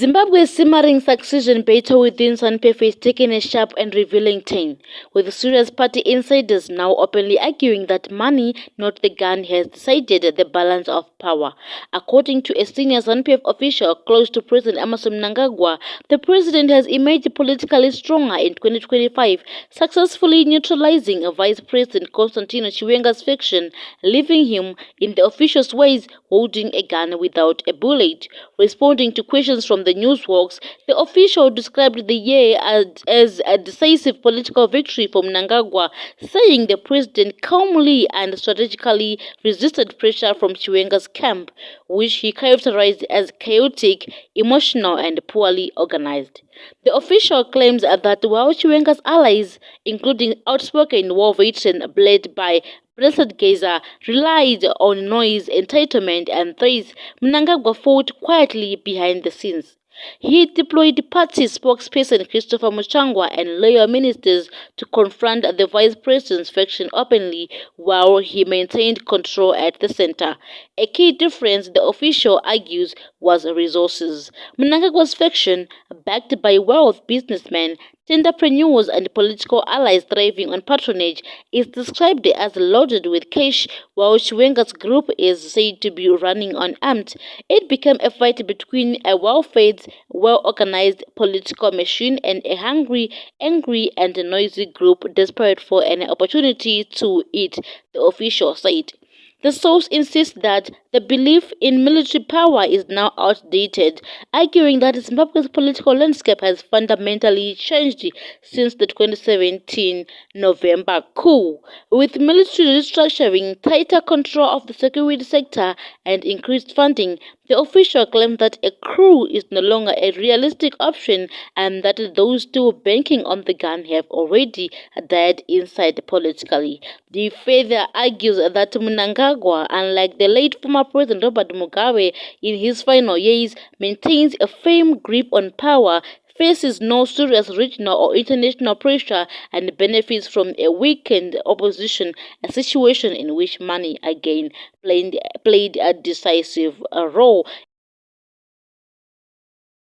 Zimbabwe's simmering succession battle within ZANU-PF is taking a sharp and revealing turn, with serious party insiders now openly arguing that money, not the gun, has decided the balance of power. According to a senior ZANU-PF official close to President Emmerson Mnangagwa, the president has emerged politically stronger in 2025, successfully neutralizing Vice President Constantino Chiwenga's faction, leaving him, in the official's ways, holding a gun without a bullet. Responding to questions from the Newsworks, the official described the year as a decisive political victory for Mnangagwa, saying the president calmly and strategically resisted pressure from Chiwenga's camp, which he characterized as chaotic, emotional, and poorly organized. The official claims that while Chiwenga's allies, including outspoken war veteran led by Blessed Geza, relied on noise, entitlement, and threats, Mnangagwa fought quietly behind the scenes. He deployed party spokesperson Christopher Muchangwa and loyal ministers to confront the vice president's faction openly, while he maintained control at the center. A key difference, the official argues, was resources. Mnangagwa's faction, backed by wealth businessmen, entrepreneurs, and political allies thriving on patronage, is described as loaded with cash, while Chiwenga's group is said to be running unarmed. It became a fight between a well-fed, well-organized political machine and a hungry, angry, and noisy group desperate for an opportunity to eat, the official said. The source insists that the belief in military power is now outdated, arguing that Zimbabwe's political landscape has fundamentally changed since the 2017 November coup. With military restructuring, tighter control of the security sector, and increased funding, the official claimed that a coup is no longer a realistic option and that those still banking on the gun have already died inside politically. He further argues that Mnangagwa, unlike the late former President Robert Mugabe in his final years, maintains a firm grip on power, faces no serious regional or international pressure, and benefits from a weakened opposition, a situation in which money again played a decisive role.